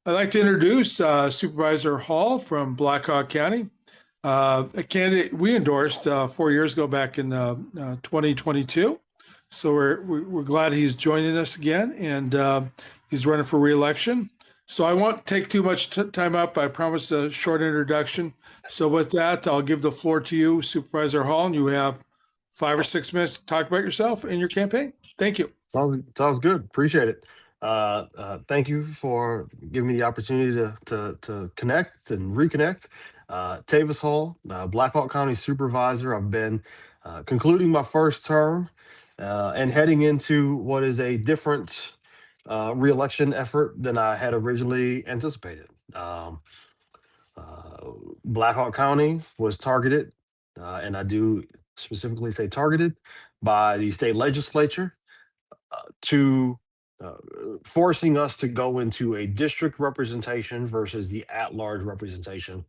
I'd like to introduce Supervisor Hall from Blackhawk County, a candidate we endorsed 4 years ago back in 2022. So we're glad he's joining us again, and he's running for reelection. So I won't take too much time up. I promise a short introduction. So with that, I'll give the floor to you, Supervisor Hall, and you have 5 or 6 minutes to talk about yourself and your campaign. Thank you. Sounds good. Appreciate it. Thank you for giving me the opportunity to connect and reconnect. Tavis Hall, Black Hawk County Supervisor. I've been concluding my first term and heading into what is a different reelection effort than I had originally anticipated. Uh, Black Hawk County was targeted, and I do specifically say targeted by the state legislature to uh, forcing us to go into a district representation versus the at-large representation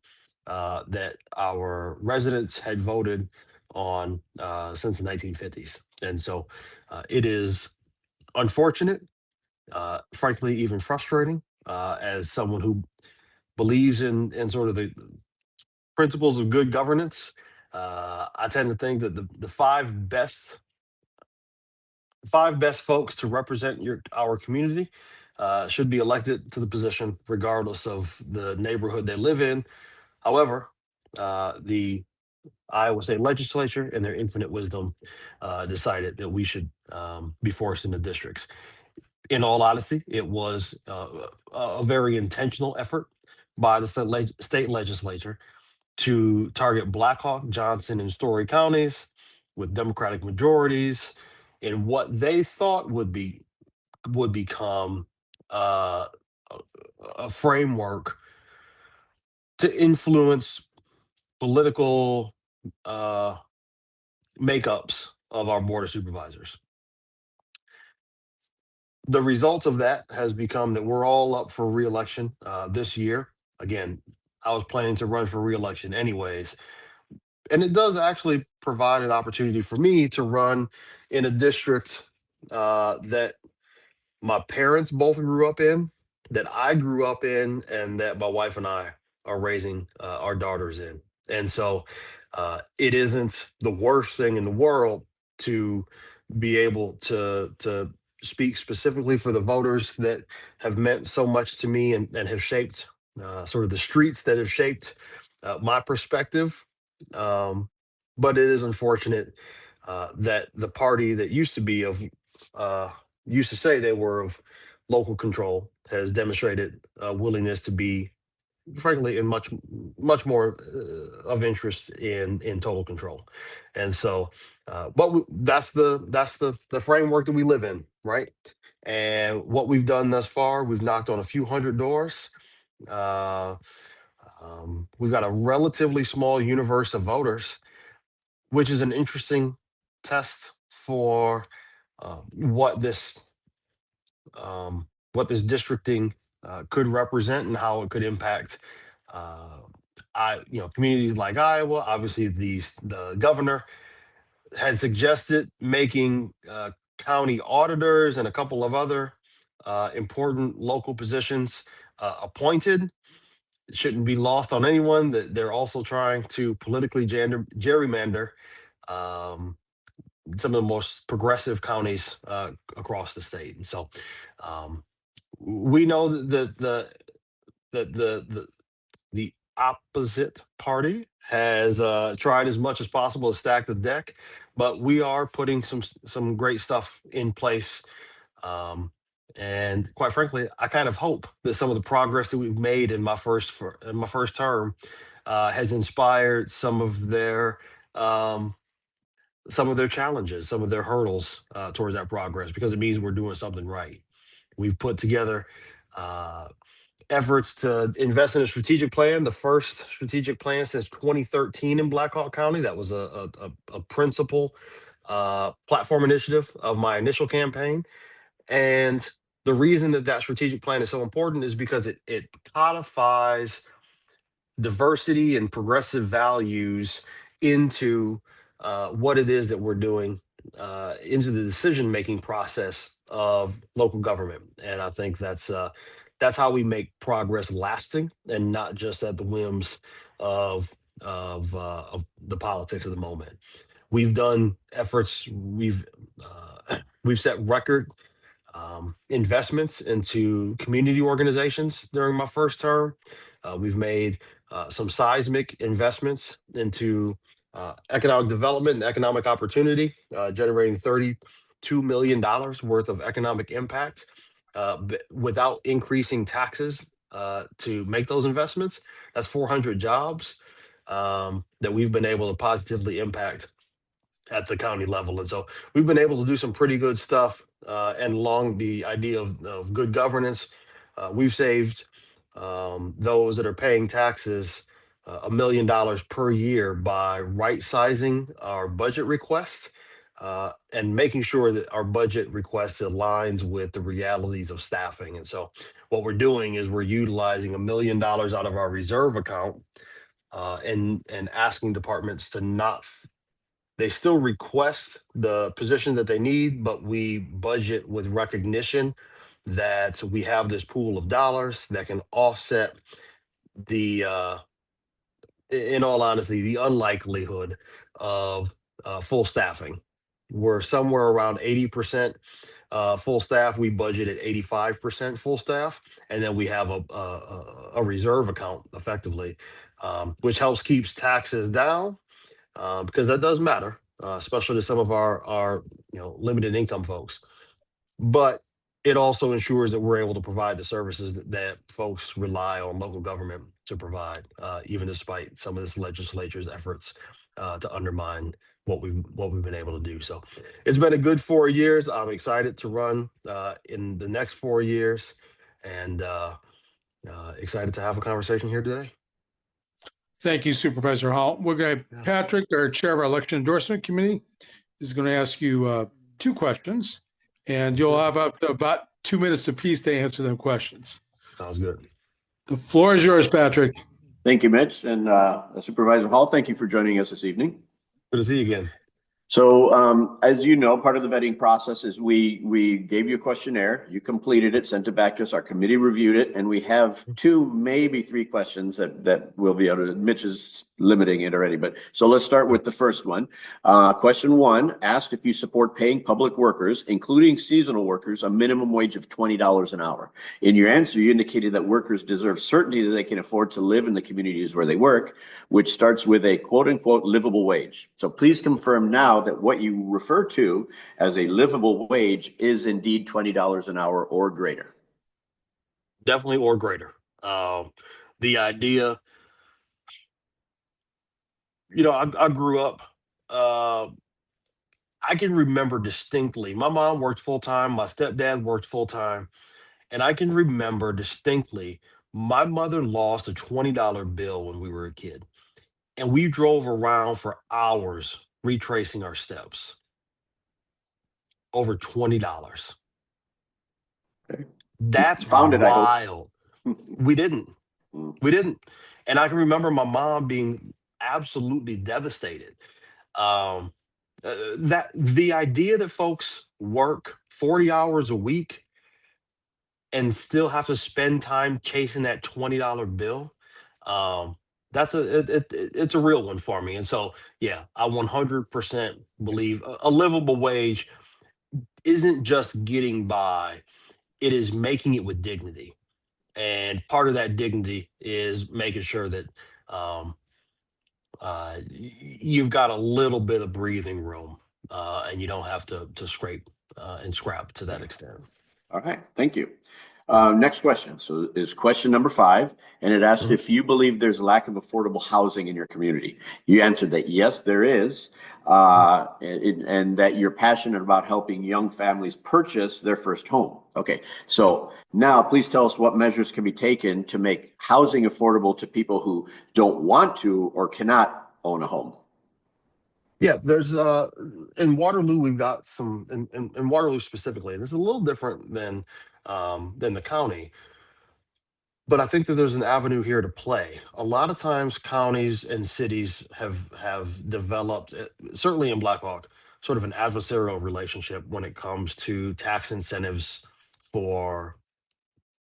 that our residents had voted on since the 1950s. And so it is unfortunate, frankly, even frustrating as someone who believes in sort of the principles of good governance. I tend to think that the five best folks to represent our community should be elected to the position, regardless of the neighborhood they live in. However, the Iowa State Legislature, in their infinite wisdom, decided that we should be forced into districts. In all honesty, it was a very intentional effort by the state legislature to target Blackhawk, Johnson, and Story counties with Democratic majorities in what they thought would become uh, a framework to influence political uh, makeups of our board of supervisors. The results of that has become that we're all up for reelection this year. Again, I was planning to run for reelection anyways, and it does actually provide an opportunity for me to run in a district that my parents both grew up in, that I grew up in, and that my wife and I are raising our daughters in. And so it isn't the worst thing in the world to be able to speak specifically for the voters that have meant so much to me and have shaped sort of the streets that have shaped my perspective. Um, but it is unfortunate that the party that used to say they were of local control has demonstrated a willingness to be, frankly, in much more of interest in total control. And so that's the framework that we live in, right? And what we've done thus far, we've knocked on a few hundred doors. uh, we've got a relatively small universe of voters, which is an interesting test for uh, what this what this districting could represent and how it could impact uh, communities like Iowa. Obviously, the governor had suggested making county auditors and a couple of other important local positions appointed. It shouldn't be lost on anyone that they're also trying to politically gerrymander um, some of the most progressive counties across the state. And so um, we know that the opposite party has tried as much as possible to stack the deck, but we are putting some great stuff in place. Um, and quite frankly, I kind of hope that some of the progress that we've made in my first term has inspired um, some of their challenges, some of their hurdles towards that progress, because it means we're doing something right. We've put together uh, efforts to invest in a strategic plan, the first strategic plan since 2013 in Black Hawk County. That was a principal platform initiative of my initial campaign. And the reason that strategic plan is so important is because it codifies diversity and progressive values into what it is that we're doing, into the decision making process of local government. And I think That's how we make progress lasting and not just at the whims of of the politics of the moment. We've done efforts. We've set record investments into community organizations during my first term. We've made some seismic investments into economic development and economic opportunity, generating $32 million worth of economic impact without increasing taxes to make those investments. That's 400 jobs that we've been able to positively impact at the county level. And so we've been able to do some pretty good stuff. And along the idea of good governance, we've saved those that are paying taxes $1 million per year by right sizing our budget requests and making sure that our budget request aligns with the realities of staffing. And so what we're doing is we're utilizing $1 million out of our reserve account and asking departments to not they still request the position that they need, but we budget with recognition that we have this pool of dollars that can offset the, in all honesty, the unlikelihood of full staffing. We're somewhere around 80% full staff. We budget at 85% full staff, and then we have a reserve account effectively, which helps keeps taxes down because that does matter, especially to some of our limited income folks. But it also ensures that we're able to provide the services that folks rely on local government to provide, even despite some of this legislature's efforts to undermine what we've been able to do. So it's been a good 4 years. I'm excited to run in the next 4 years, and excited to have a conversation here today. Thank you, Supervisor Hall. We're going to, Patrick, our chair of our election endorsement committee, is going to ask you 2 questions, and you'll have up to about 2 minutes apiece to answer them questions. Sounds good. The floor is yours, Patrick. Thank you, Mitch. And Supervisor Hall, thank you for joining us this evening. Good to see you again. So as you know, part of the vetting process is we gave you a questionnaire, you completed it, sent it back to us, our committee reviewed it, and we have 2, maybe 3 questions that we'll be able to, Mitch is limiting it already, but so let's start with the first one. Question 1 asked if you support paying public workers, including seasonal workers, a minimum wage of $20 an hour. In your answer, you indicated that workers deserve certainty that they can afford to live in the communities where they work, which starts with a quote unquote livable wage. So please confirm now that what you refer to as a livable wage is indeed $20 an hour or greater. Definitely or greater. The idea, I grew up, I can remember distinctly, my mom worked full time, my stepdad worked full time, and I can remember distinctly my mother lost a $20 bill when we were a kid, and we drove around for hours retracing our steps. Over $20. Okay. That's Found it, wild. I hope. We didn't. We didn't. And I can remember my mom being absolutely devastated. That the idea that folks work 40 hours a week and still have to spend time chasing that $20 bill, it's a real one for me. And so, yeah, I 100% believe a livable wage isn't just getting by, it is making it with dignity. And part of that dignity is making sure that you've got a little bit of breathing room and you don't have to scrape and scrap to that extent. All right, thank you. Next question. So is question number 5, and it asked if you believe there's a lack of affordable housing in your community. You answered that yes, there is, and that you're passionate about helping young families purchase their first home. Okay, so now please tell us what measures can be taken to make housing affordable to people who don't want to or cannot own a home. Yeah, there's in Waterloo, we've got some in Waterloo specifically. This is a little different than the county, but I think that there's an avenue here to play. A lot of times, counties and cities have developed, certainly in Black Hawk, sort of an adversarial relationship when it comes to tax incentives for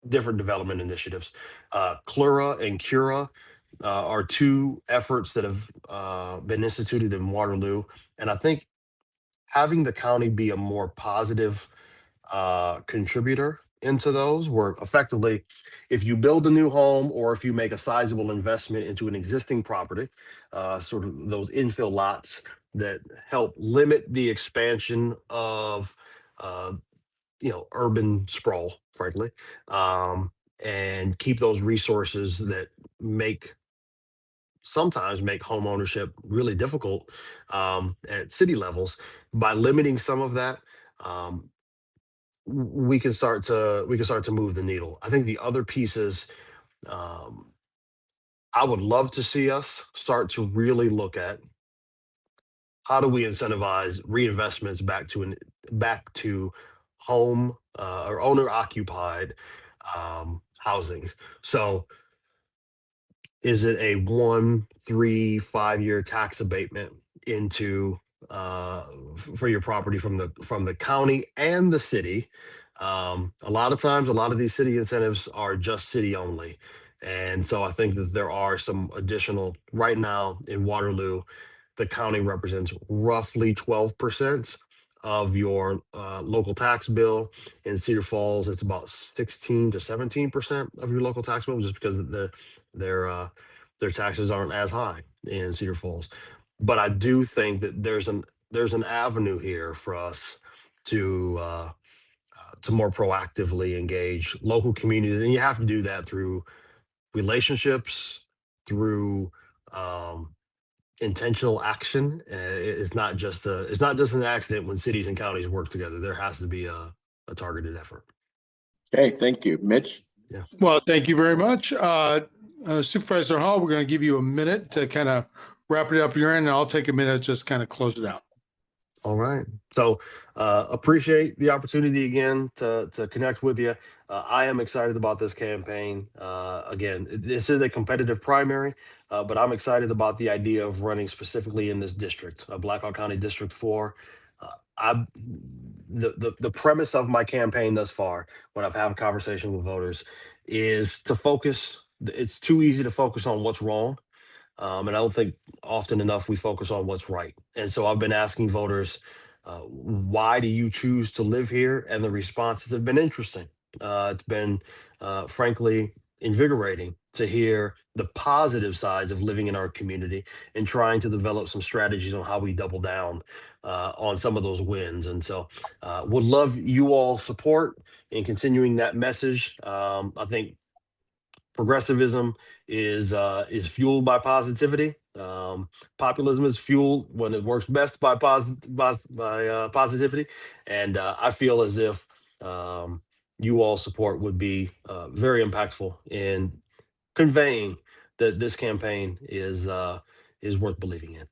different development initiatives. Clura and Cura are two efforts that have been instituted in Waterloo. And I think having the county be a more positive contributor into those, where effectively, if you build a new home or if you make a sizable investment into an existing property, sort of those infill lots that help limit the expansion of urban sprawl, frankly, and keep those resources that make sometimes make home ownership really difficult at city levels. By limiting some of that, um, we can start to move the needle. I think the other pieces, um, I would love to see us start to really look at how do we incentivize reinvestments back to home or owner occupied housings. So is it a 1, 3, 5 year tax abatement into for your property from the county and the city? A lot of times, a lot of these city incentives are just city only. And so I think that there are some additional right now in Waterloo, the county represents roughly 12% of your local tax bill. In Cedar Falls, it's about 16 to 17% of your local tax bill, just because their uh, their taxes aren't as high in Cedar Falls. But I do think that there's an avenue here for us to to more proactively engage local communities, and you have to do that through relationships, through um, intentional action. It's not just an accident when cities and counties work together. There has to be a targeted effort. Okay, thank you. Mitch? Well, thank you very much. Supervisor Hall, we're going to give you a minute to kind of wrap it up your end, and I'll take a minute just kind of close it out. All right. So appreciate the opportunity again to connect with you. I am excited about this campaign. Again, this is a competitive primary, but I'm excited about the idea of running specifically in this district, Blackhawk County District 4. I the premise of my campaign thus far, when I've had a conversation with voters, is to focus. It's too easy to focus on what's wrong, and I don't think often enough we focus on what's right. And so I've been asking voters, why do you choose to live here? And the responses have been interesting. It's been, frankly, invigorating to hear the positive sides of living in our community and trying to develop some strategies on how we double down on some of those wins. And so would love you all support in continuing that message. I think progressivism is fueled by positivity. Populism is fueled when it works best by positivity, and I feel as if you all support would be very impactful in conveying that this campaign is worth believing in.